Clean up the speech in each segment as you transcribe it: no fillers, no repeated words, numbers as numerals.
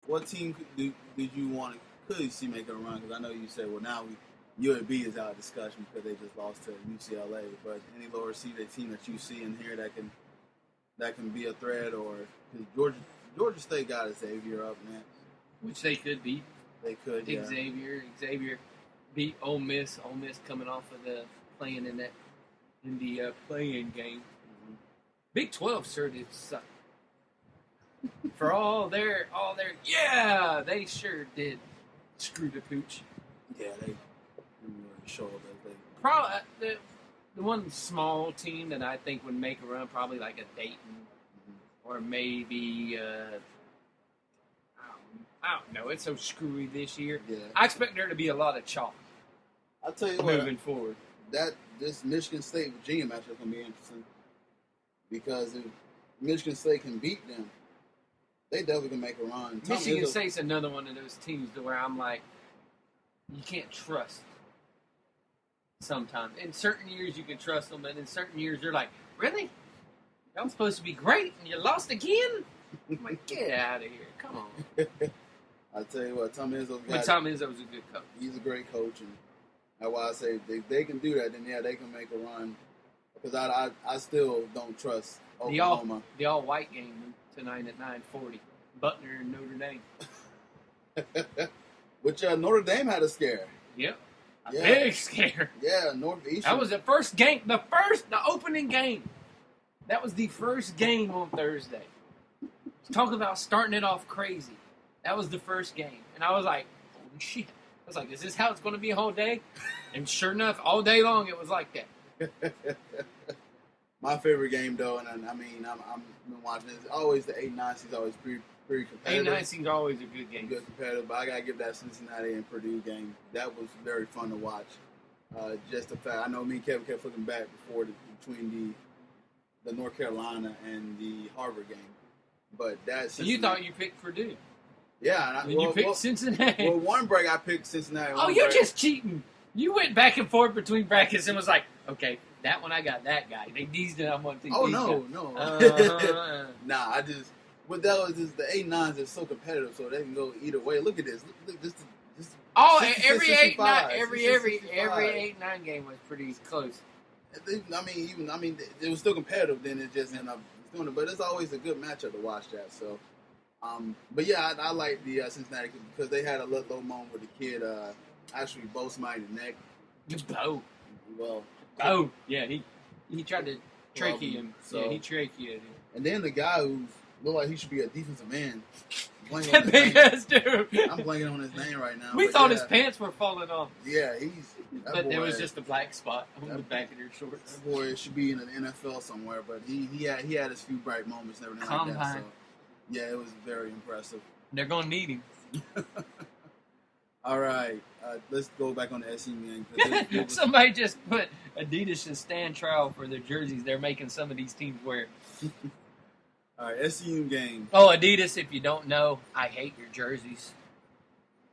what team did you want to could you see making a run? Because I know you said, well, now UAB is out of discussion because they just lost to UCLA. But any lower seeded team that you see in here that can be a threat, or because Georgia State got Xavier up next, which they could beat. They could, yeah. Xavier beat Ole Miss. Ole Miss coming off of the playing in the playing game. Mm-hmm. Big 12 sure did suck. For all their, yeah, they sure did screw the pooch. Yeah, they didn't really show that they. Probably the one small team that I think would make a run, probably like a Dayton, or maybe I don't know. It's so screwy this year. Yeah. I expect there to be a lot of chalk. I'll tell you moving forward. This Michigan State Virginia matchup is gonna be interesting because if Michigan State can beat them, they definitely can make a run. Michigan State's another one of those teams to where I'm like, you can't trust. Sometimes in certain years you can trust them, and in certain years you're like, really? Y'all supposed to be great, and you lost again? I'm like, get out of here! Come on. I tell you what, Tom Izzo's a good coach. He's a great coach, and that's why I say if they can do that, then yeah, they can make a run. Because I still don't trust Oklahoma. The all white game tonight at 9:40. Butler and Notre Dame. Which Notre Dame had a scare. Yep. Big scare. Yeah, Northeastern. That was the first game. The opening game. That was the first game on Thursday. Talk about starting it off crazy. That was the first game. And I was like, holy shit. I was like, is this how it's going to be a whole day? And sure enough, all day long it was like that. My favorite game, though, and I mean, I'm been watching it. Always the 8-9 seed's always pretty competitive. 8-9 seed's always a good game. Good competitive, but I gotta give that Cincinnati and Purdue game. That was very fun to watch. Just the fact, I know me and Kevin kept looking back between the North Carolina and the Harvard game, but that. So you thought you picked Purdue? Yeah, and you picked Cincinnati. Well, one break I picked Cincinnati. Oh, you're just cheating. You went back and forth between brackets and was like, okay, that one I got that guy. These that I'm going to. Oh no. Nah, I just. What that was is the 8-9s are so competitive, so they can go either way. Look at this. Look this. Oh, every 8-9 game was pretty close. It was still competitive. Then it just ended up doing it. But it's always a good matchup to watch that. So, but yeah, I like the Cincinnati because they had a little moment with the kid actually bow somebody in the neck. Bo. Well. Oh yeah, he tried to trachea him. So, yeah, he tracheaed him. And then the guy who looked like he should be a defensive end. That big ass dude. I'm blanking on his name right now. We thought his pants were falling off. Yeah, but there was just a black spot on the back of their shorts. That boy should be in the NFL somewhere, but he had his few bright moments and everything like that. So, yeah, it was very impressive. They're going to need him. All right, let's go back on the SU game. Somebody just put Adidas should stand trial for their jerseys they're making some of these teams wear. All right, SU game. Oh, Adidas, if you don't know, I hate your jerseys.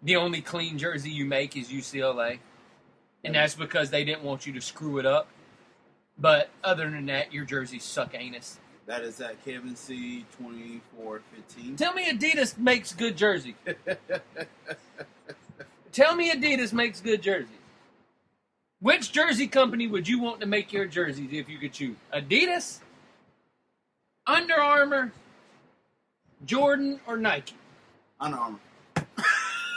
The only clean jersey you make is UCLA. And that's because they didn't want you to screw it up. But other than that, your jerseys suck anus. That is at Kevin C. 2415. Tell me Adidas makes good jerseys. Tell me Adidas makes good jerseys. Which jersey company would you want to make your jerseys if you could choose? Adidas, Under Armour, Jordan, or Nike? Under Armour.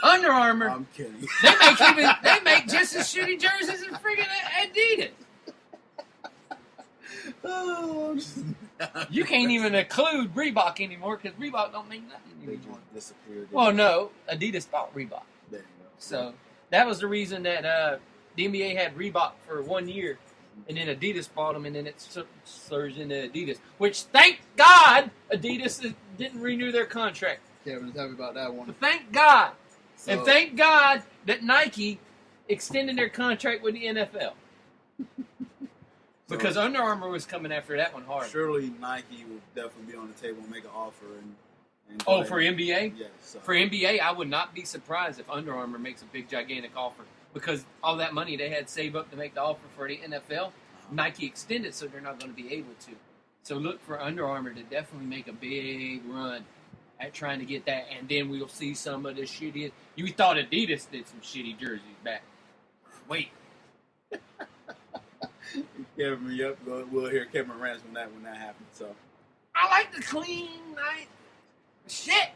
Under Armour. I'm kidding. They make just as shitty jerseys as freaking Adidas. Oh, you can't even include Reebok anymore because Reebok don't mean nothing anymore. They disappeared. Well, no, Adidas bought Reebok. There you go. So that was the reason that the NBA had Reebok for 1 year, and then Adidas bought them, and then it surged into Adidas. Which, thank God, Adidas didn't renew their contract. Kevin, tell me about that one. But thank God. So, and thank God that Nike extended their contract with the NFL. Because Under Armour was coming after that one hard. Surely Nike will definitely be on the table and make an offer. For NBA? Yes. So. For NBA, I would not be surprised if Under Armour makes a big, gigantic offer. Because all that money they had saved up to make the offer for the NFL, Nike extended, so they're not going to be able to. So look for Under Armour to definitely make a big run at trying to get that, and then we'll see some of the shittiest. You thought Adidas did some shitty jerseys back. Wait. Kevin, yep, we'll hear Kevin rants when that happens. So I like the clean, nice shit.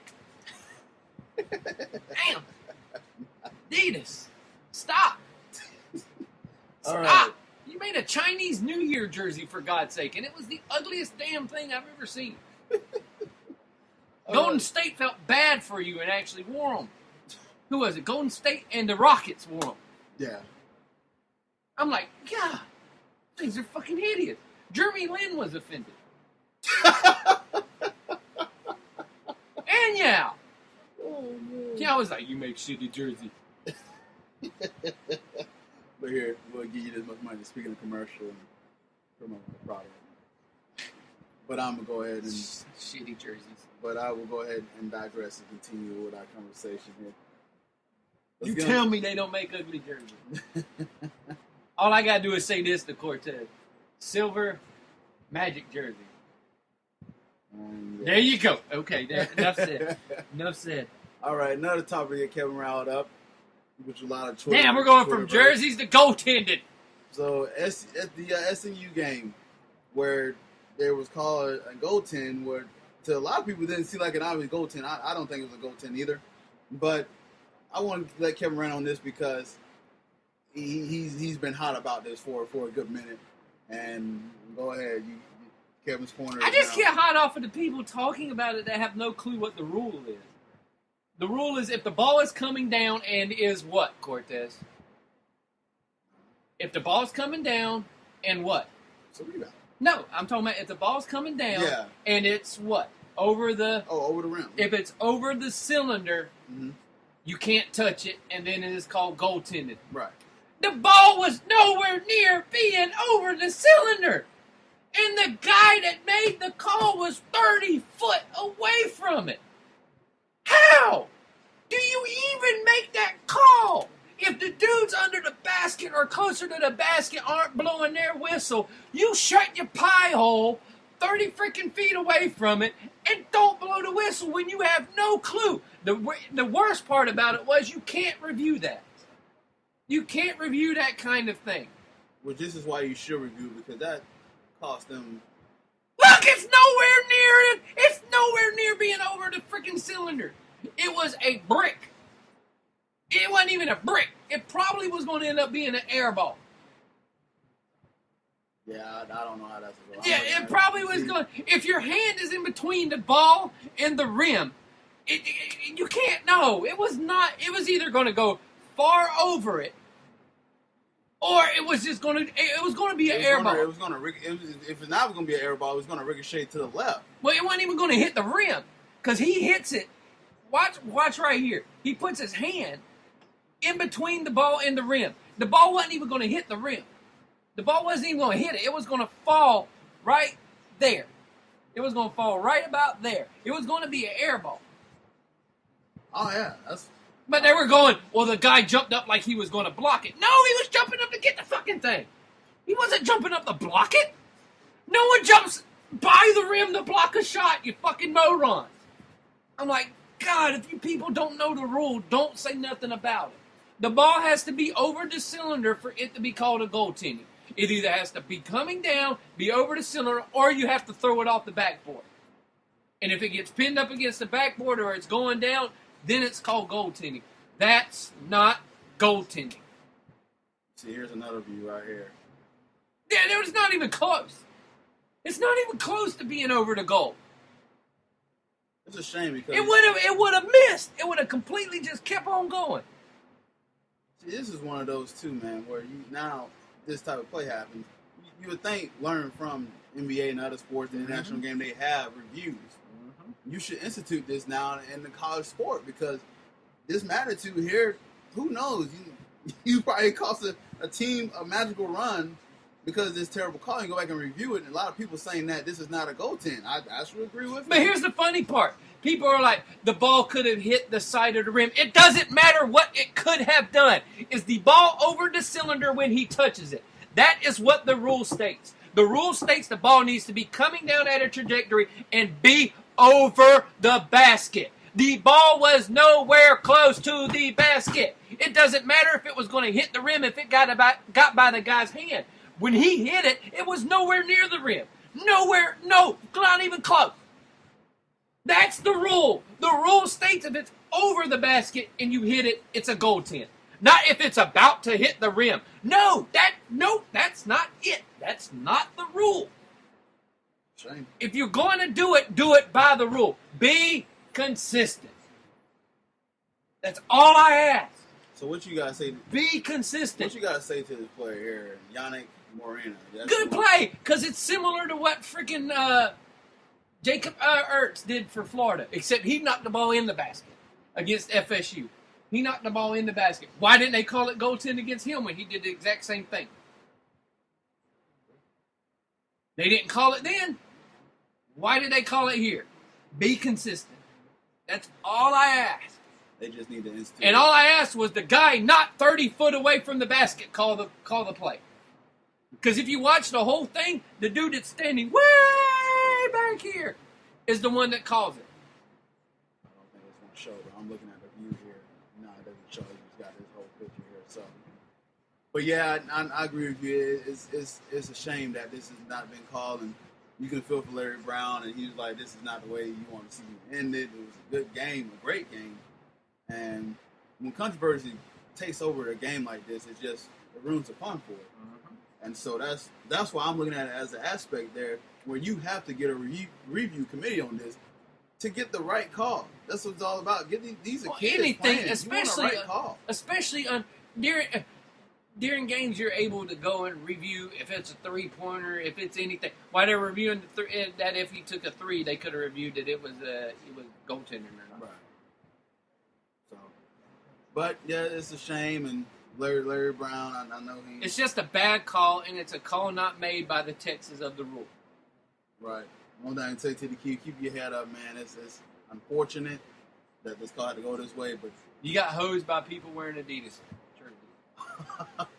Damn. Adidas. Stop. All right. Stop. You made a Chinese New Year jersey, for God's sake, and it was the ugliest damn thing I've ever seen. Golden State felt bad for you and actually wore them. Who was it? Golden State and the Rockets wore them. Yeah. I'm like, God, things are fucking hideous. Jeremy Lin was offended. And Yao. Yao was like, you make shitty jersey. But here, we'll give you this much money. Speaking of commercial and promoting the product. But I'm going to go ahead and... Shitty jerseys. But I will go ahead and digress and continue with our conversation here. You tell me they don't make ugly jerseys. All I got to do is say this to Cortez. Silver Magic jersey. Yeah. There you go. Okay, enough said. Enough said. All right, another topic to get Kevin riled up. Which a lot of Twitter. Damn, we're going from jerseys to goaltending. So at the SMU game, where there was called a goaltend, where to a lot of people it didn't seem like an obvious goaltend. I don't think it was a goaltend either. But I want to let Kevin rant on this because he's been hot about this for a good minute. And go ahead, Kevin's corner. I just get hot off of the people talking about it that have no clue what the rule is. The rule is if the ball is coming down and is what, Cortez? If the ball's coming down and what? It's a rebound. No, I'm talking about if the ball's coming down and it's what? Over the rim. If it's over the cylinder, you can't touch it, and then it is called goaltending. Right. The ball was nowhere near being over the cylinder. And the guy that made the call was 30 foot away from it. How do you even make that call? If the dudes under the basket or closer to the basket aren't blowing their whistle, you shut your pie hole 30 freaking feet away from it and don't blow the whistle when you have no clue. The worst part about it was you can't review that. You can't review that kind of thing. Well, this is why you should review, because that cost them... Look, it's nowhere near it. It's nowhere near being over the freaking cylinder. It was a brick. It wasn't even a brick. It probably was going to end up being an air ball. Yeah, I don't know how that's going. Yeah, it probably was going. If your hand is in between the ball and the rim, you can't know. It was not. It was either going to go far over it, or it was just going to. It was going to be an air ball. It was going to. If it's not going to be an air ball, it was going to ricochet to the left. Well, it wasn't even going to hit the rim because he hits it. Watch right here. He puts his hand in between the ball and the rim. The ball wasn't even going to hit the rim. The ball wasn't even going to hit it. It was going to fall right there. It was going to fall right about there. It was going to be an air ball. Oh, yeah. But they were going, well, the guy jumped up like he was going to block it. No, he was jumping up to get the fucking thing. He wasn't jumping up to block it. No one jumps by the rim to block a shot, you fucking morons. I'm like, God, if you people don't know the rule, don't say nothing about it. The ball has to be over the cylinder for it to be called a goaltending. It either has to be coming down, be over the cylinder, or you have to throw it off the backboard. And if it gets pinned up against the backboard or it's going down, then it's called goaltending. That's not goaltending. See, here's another view right here. Yeah, it was not even close. It's not even close to being over the goal. It's a shame because it would have missed. It would have completely just kept on going. See, this is one of those too, man, where now this type of play happens. You would think, learn from NBA and other sports, the international game, they have reviews. You should institute this now in the college sport because this magnitude here, who knows? You probably cost a team a magical run because of this terrible call. You go back and review it, and a lot of people saying that this is not a goaltend. I should agree with you. But here's the funny part. People are like, the ball could have hit the side of the rim. It doesn't matter what it could have done. Is the ball over the cylinder when he touches it? That is what the rule states. The rule states the ball needs to be coming down at a trajectory and be over the basket. The ball was nowhere close to the basket. It doesn't matter if it was going to hit the rim, if it got by the guy's hand. When he hit it, it was nowhere near the rim. Nowhere, no, not even close. That's the rule. The rule states if it's over the basket and you hit it, it's a goaltend. Not if it's about to hit the rim. No, that's not it. That's not the rule. Shame. If you're going to do it by the rule. Be consistent. That's all I ask. So what you gotta say? Be consistent. What you gotta say to this player here, Yannick Morena? Good play, because it's similar to what freaking Jacob Ertz did for Florida, except he knocked the ball in the basket against FSU. He knocked the ball in the basket. Why didn't they call it goaltend against him when he did the exact same thing? They didn't call it then. Why did they call it here? Be consistent. That's all I asked. They just need to institute. And all I asked was the guy not 30 foot away from the basket call the play. Because if you watch the whole thing, the dude that's standing way back here is the one that calls it. I don't think it's going to show, but I'm looking at the view here. No, it doesn't show. He's got his whole picture here. So, but yeah, I agree with you. It's a shame that this has not been called, and you can feel for Larry Brown, and he was like, "This is not the way you want to see it ended." It was a good game, a great game, and when controversy takes over a game like this, it just ruins the fun for it. And so that's why I'm looking at it as an aspect there where you have to get a review committee on this to get the right call. That's what it's all about. Get these are kids anything, playing. especially you want a right call. Especially during games, you're able to go and review if it's a 3-pointer, if it's anything. While they're reviewing that if he took a 3, they could have reviewed that it was goaltending or not. Right. So, but yeah, it's a shame and. Larry Brown, I know he... It's just a bad call, and it's a call not made by the Texans of the rule. Right. One thing I say to the kid, keep your head up, man. It's unfortunate that this call had to go this way, but... You got hosed by people wearing Adidas jerseys.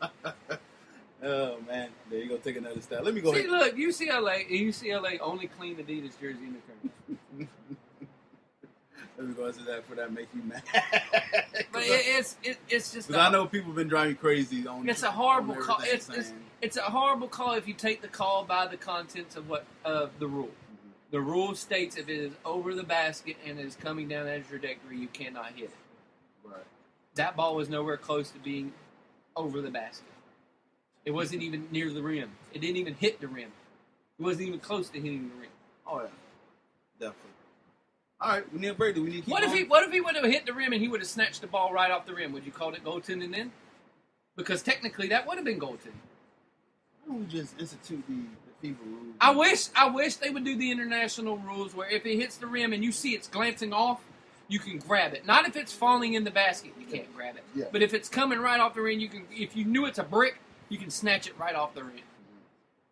Oh, man. There you go, take another step. Let me go ahead. See, look, UCLA only clean Adidas jersey in the country. Let me go into that for that make you mad. But it's just. Because I know people have been driving crazy on. It's a horrible call. It's a horrible call if you take the call by the contents of the rule. Mm-hmm. The rule states if it is over the basket and it is coming down as your trajectory, you cannot hit it. Right. That ball was nowhere close to being over the basket. It wasn't even near the rim. It didn't even hit the rim. It wasn't even close to hitting the rim. Oh yeah, definitely. All right, we need a break. Do we need to keep What if he would have hit the rim and he would have snatched the ball right off the rim? Would you call it goaltending then? Because technically that would have been goaltending. Why don't we just institute the FIBA rules? I wish they would do the international rules where if it hits the rim and you see it's glancing off, you can grab it. Not if it's falling in the basket, you can't grab it. Yeah. But if it's coming right off the rim, you can. If you knew it's a brick, you can snatch it right off the rim.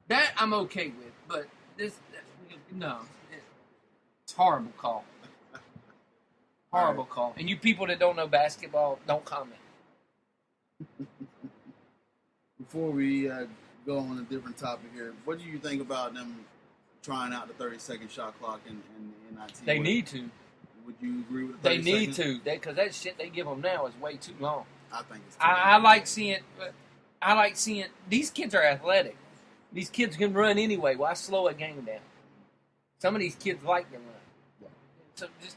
That I'm okay with, but no, it's horrible call. Horrible call. And you people that don't know basketball, don't comment. Before we go on a different topic here, what do you think about them trying out the 30-second shot clock in the NIT? They need to. Would you agree with the 30 They need seconds? to, because that shit they give them now is way too long. I think it's. I like seeing these kids are athletic. These kids can run anyway. Why slow a game down? Some of these kids like to run. Yeah. So just,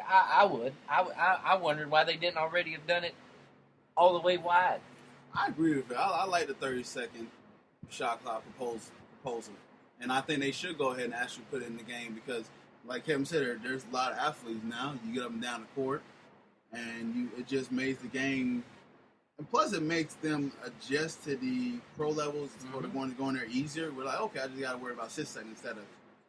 I wondered why they didn't already have done it all the way wide. I agree with it. I like the 30-second shot clock proposal. And I think they should go ahead and actually put it in the game because, like Kevin said, there's a lot of athletes now. You get up and down the court, and it just makes the game. And plus, it makes them adjust to the pro levels for the ones going there easier. We're like, okay, I just got to worry about 6 seconds instead of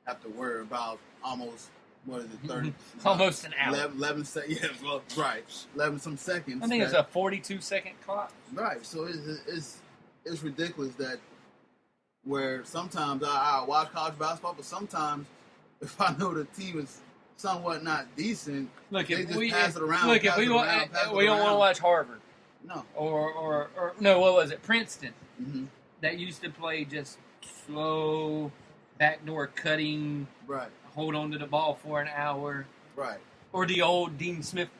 have to worry about almost, what is it, 30? Almost an hour. 11 seconds. Yeah, well, right. 11 some seconds. I think it's a 42-second clock. Right. So it's ridiculous that where sometimes I watch college basketball, but sometimes if I know the team is somewhat not decent, they just pass it around. Look, if we don't want to watch Harvard. No. Or no, what was it? Princeton. Mm-hmm. That used to play just slow, backdoor cutting, right, hold on to the ball for an hour. Right. Or the old Dean Smith